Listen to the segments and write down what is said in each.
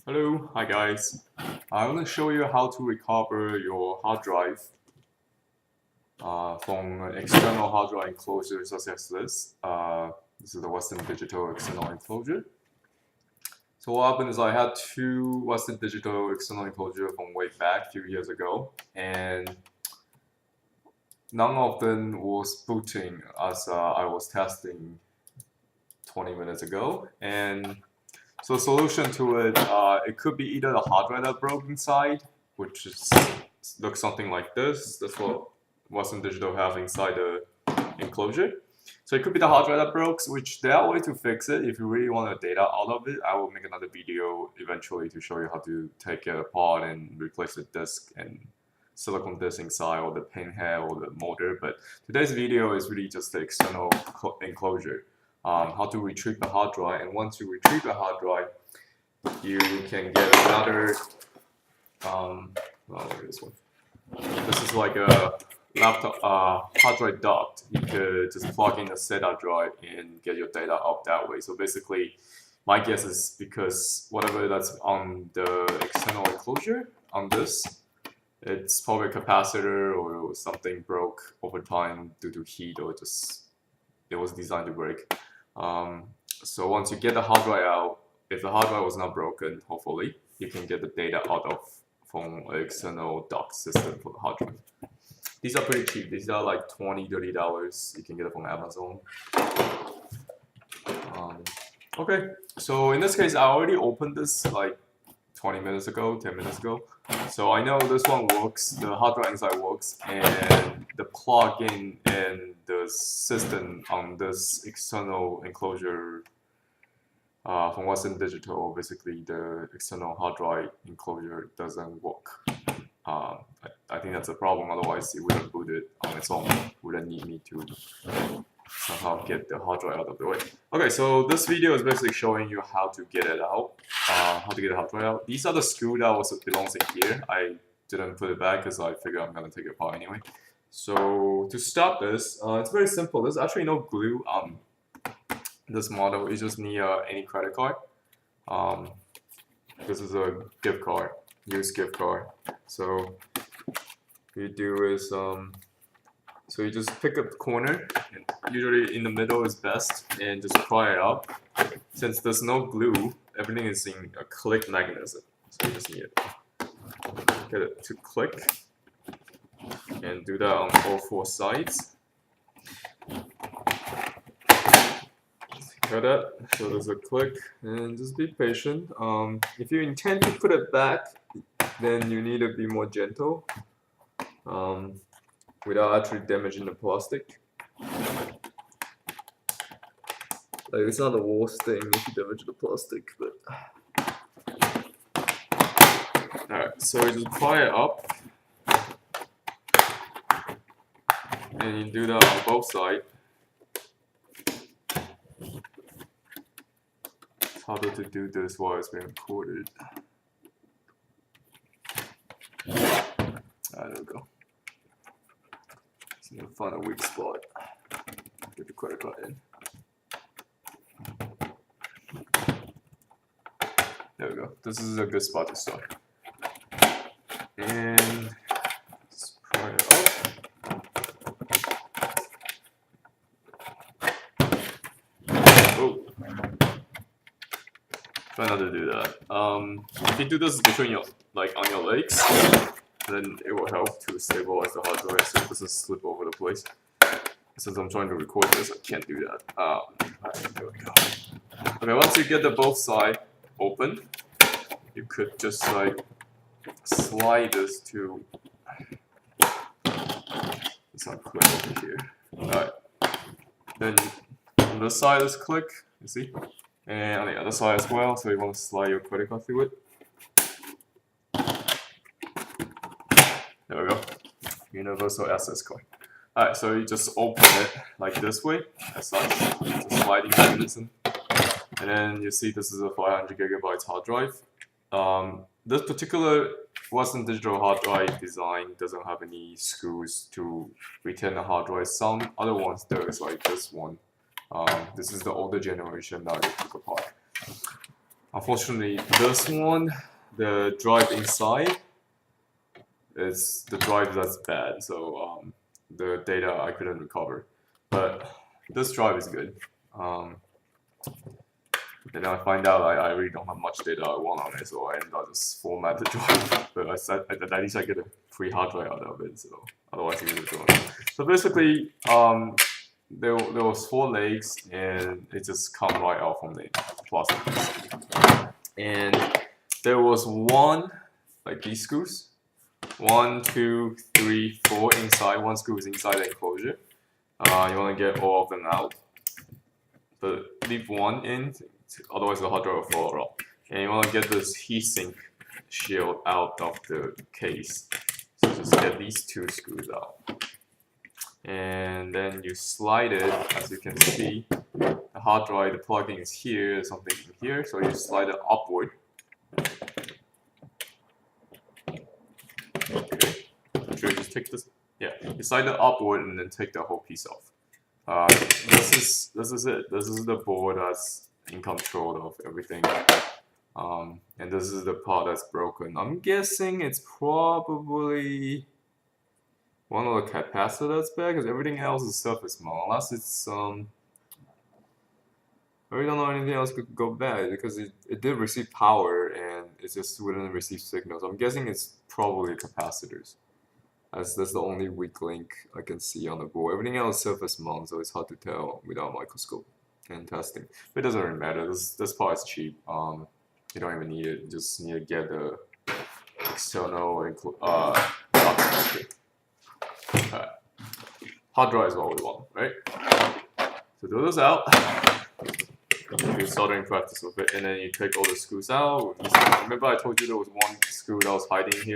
Hello, hi guys. I want to show you how to recover your hard drive from an external hard drive enclosure such as this. This is the Western Digital external enclosure. So what happened is I had two Western Digital external enclosure from way back a few years ago, and none of them was booting as I was testing 20 minutes ago. And so the solution to it, it could be either the hard drive that broke inside, which looks something like this. That's what Western Digital have inside the enclosure. So it could be the hard drive that broke, which there are ways to fix it. If you really want the data out of it, I will make another video eventually to show you how to take it apart and replace the disk and silicon disk inside, or the pin head, or the motor. But today's video is really just the external enclosure. How to retrieve the hard drive, and once you retrieve the hard drive, you can get another. This one. This is like a laptop hard drive dock. You could just plug in a SATA drive and get your data out that way. So basically, my guess is because whatever that's on the external enclosure on this, it's probably a capacitor or something broke over time due to heat, or just it was designed to break. So once you get the hard drive out, if the hard drive was not broken, hopefully you can get the data out of from an external dock system for the hard drive. These are pretty cheap. These are like $20–$30. You can get it from Amazon. Okay, so in this case, I already opened this like 20 minutes ago, 10 minutes ago. So I know this one works, the hard drive inside works, and the plug-in and the system on this external enclosure from Western Digital, basically the external hard drive enclosure doesn't work. I think that's a problem, otherwise it wouldn't boot it on its own. Wouldn't need me to somehow get the hard drive out of the way. Okay, so this video is basically showing you how to get it out, how to get the hard drive out. These are the screw that belongs in here. I didn't put it back because I figured I'm gonna take it apart anyway. So to start this, it's very simple. There's actually no glue on this model. You just need any credit card. This is a gift card, used gift card. So what you do is so you just pick up the corner, and usually in the middle is best, and just pry it up. Since there's no glue, everything is in a click mechanism. So you just need to get it to click, and do that on all four sides. Got that? So there's a click, and just be patient. If you intend to put it back, then you need to be more gentle. Without actually damaging the plastic. Like, it's not the worst thing if you damage the plastic, but alright, so you just pry it up, and you do that on both sides. It's harder to do this while it's being recorded. There we go. You'll find a weak spot. Get the credit card in. There we go. This is a good spot to start. And let's pry it up. Oh. Try not to do that. If you do this between your, like on your legs, then it will help to stabilize the hard drive so it doesn't slip over the place. Since I'm trying to record this, I can't do that. Alright, there we go. Okay, once you get the both sides open, you could just like slide this to. It's not clear over here. Alright. Then on this side is click, you see? And on the other side as well, so you want to slide your credit card through it. There we go. Universal access card. Alright, so you just open it like this way, as such. It's a sliding mechanism. And then you see this is a 500GB hard drive. This particular Western Digital hard drive design doesn't have any screws to retain the hard drive. Some other ones do, like this one. This is the older generation that I took apart. Unfortunately, this one, the drive inside is the drive that's bad, so the data I couldn't recover. But this drive is good. Then I find out I really don't have much data I want on it, so I end up just format the drive. But at least I get a free hard drive out of it, so otherwise it would go. So basically, there was 4 legs, and it just come right out from the plastic piece. And there was one, like these screws, 1, 2, 3, 4 inside. One screw is inside the enclosure. You want to get all of them out, but leave one in, otherwise the hard drive will fall off. And you want to get this heatsink shield out of the case. So just get these 2 screws out. And then you slide it, as you can see, the hard drive, the plug-in is here, there's something in here, so you slide it upward. Okay, sure, just take this, yeah, you slide it upward and then take the whole piece off. This is it. This is the board that's in control of everything. And this is the part that's broken. I'm guessing it's probably one of the capacitors that's bad, because everything else is surface mount. Unless it's I really don't know anything else could go bad, because it did receive power and it just wouldn't receive signals. I'm guessing it's probably capacitors, as that's the only weak link I can see on the board. Everything else is surface mount, so it's hard to tell without a microscope and testing. But it doesn't really matter. This part is cheap. You don't even need it. You just need to get the external hard drive is what we want, right? So do this out. Do soldering practice with it, and then you take all the screws out. Remember I told you there was one screw that was hiding here.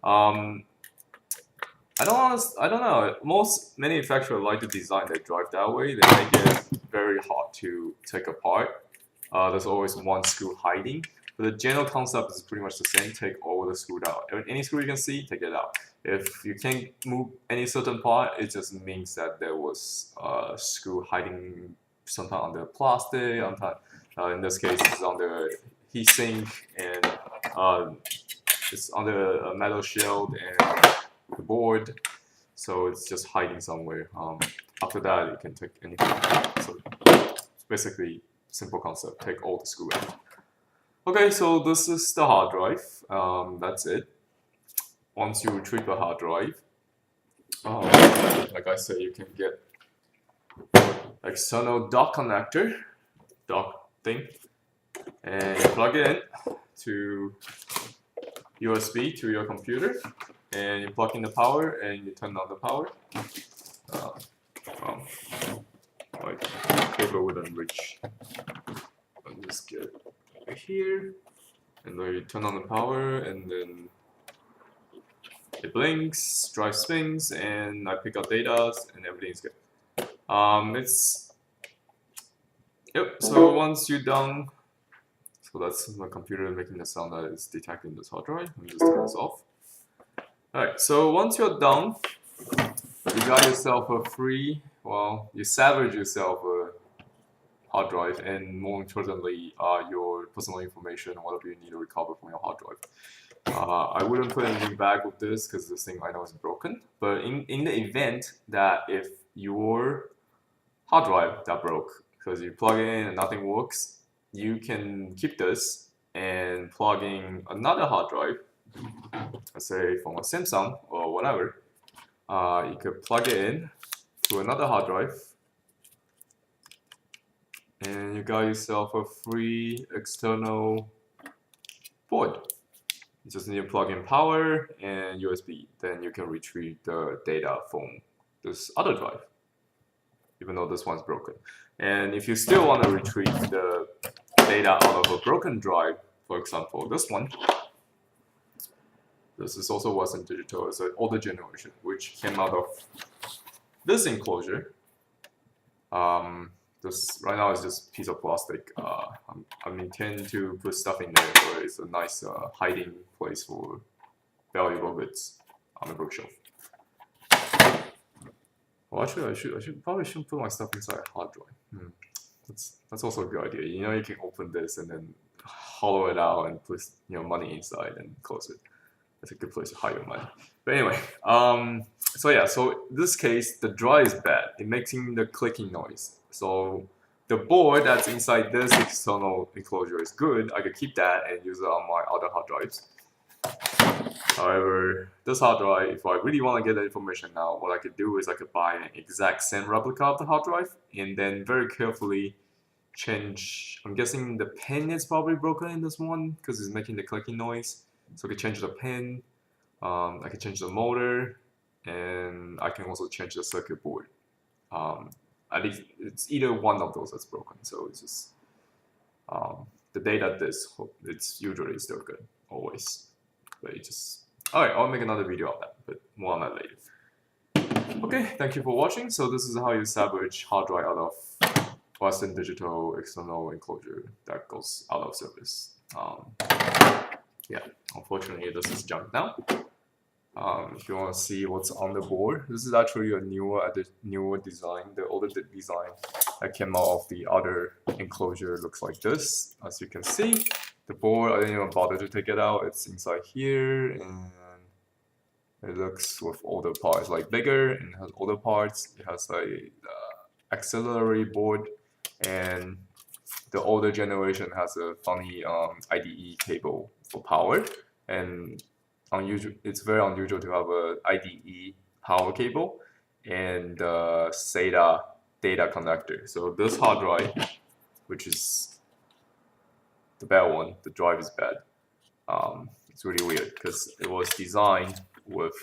I don't know. Most manufacturers like to design their drive that way. They make it very hard to take apart. There's always one screw hiding. But the general concept is pretty much the same. Take all the screws out. Any screw you can see, take it out. If you can't move any certain part, it just means that there was a screw hiding sometime under plastic. In this case, it's on the heatsink, and it's under a metal shield and the board, so it's just hiding somewhere. After that, you can take anything. So it's basically simple concept. Take all the screw out. Okay, so this is the hard drive. That's it. Once you retrieve the hard drive, like I said, you can get external dock connector, dock thing, and you plug it in to USB to your computer, and you plug in the power and you turn on the power. Like cable wouldn't reach. I'll just get it right here, and then you turn on the power, and then it blinks, drive spins, and I pick up data, and everything's good. So once you're done, so that's my computer making the sound that is detecting this hard drive. Let me just turn this off. Alright, so once you're done, you got yourself a free, you salvage yourself a hard drive, and more importantly, your personal information, whatever you need to recover from your hard drive. I wouldn't put anything back with this because this thing I know is broken. But in the event that if your hard drive that broke, because you plug it in and nothing works, you can keep this and plug in another hard drive, let's say from a Samsung or whatever. You could plug it in to another hard drive, and you got yourself a free external board. You just need to plug in power and USB. Then you can retrieve the data from this other drive, even though this one's broken. And if you still want to retrieve the data out of a broken drive, for example, this one, this is also Western Digital. It's an older generation, which came out of this enclosure. This right now is just a piece of plastic. I intend to put stuff in there, so it's a nice hiding place for valuable goods on the bookshelf. Well, actually, I probably shouldn't put my stuff inside a hard drive. That's also a good idea. You know, you can open this and then hollow it out and put money inside and close it. That's a good place to hide your money. But anyway, so yeah, so in this case, the drive is bad. It makes the clicking noise. So the board that's inside this external enclosure is good. I could keep that and use it on my other hard drives. However, this hard drive, if I really want to get the information now, what I could do is I could buy an exact same replica of the hard drive and then very carefully change. I'm guessing the pin is probably broken in this one because it's making the clicking noise. So I can change the pin, I can change the motor, and I can also change the circuit board. At least it's either one of those that's broken. So it's just the data disk, it's usually still good, always. But it just, alright, I'll make another video of that, but more on that later. Okay, thank you for watching. So this is how you salvage hard drive out of Western Digital external enclosure that goes out of service. Yeah, unfortunately this is junk now. If you want to see what's on the board, this is actually a newer design. The older design that came out of the other enclosure looks like this. As you can see, the board, I didn't even bother to take it out. It's inside here, and it looks with older parts like bigger and has older parts. It has a auxiliary board, and the older generation has a funny IDE cable for power, and it's very unusual to have a IDE power cable and SATA data connector. So this hard drive, which is the bad one, the drive is bad. It's really weird because it was designed with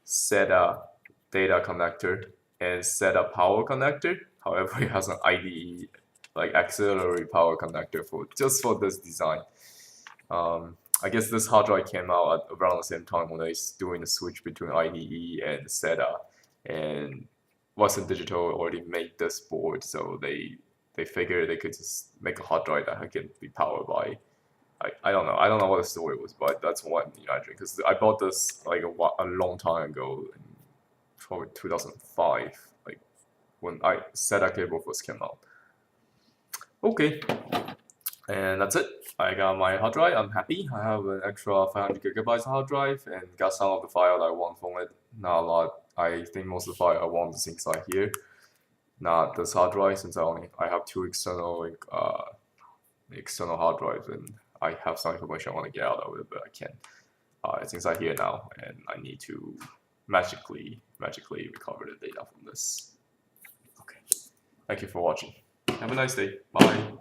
SATA data connector and SATA power connector. However, it has an IDE like auxiliary power connector just for this design. I guess this hard drive came out at around the same time when they was doing the switch between IDE and SATA, and Western Digital already made this board, so they figured they could just make a hard drive that can be powered by. I don't know what the story was, but that's what I'm imagining. Because I bought this like a long time ago, in probably 2005, like when SATA cable first came out. Okay, and that's it. I got my hard drive. I'm happy. I have an extra 500 gigabytes hard drive and got some of the file I want from it. Not a lot. I think most of the file I want is inside here, not this hard drive, since I have two external hard drives, and I have some information I want to get out of it, but I can't. It's inside here now, and I need to magically recover the data from this. Okay. Thank you for watching. Have a nice day. Bye.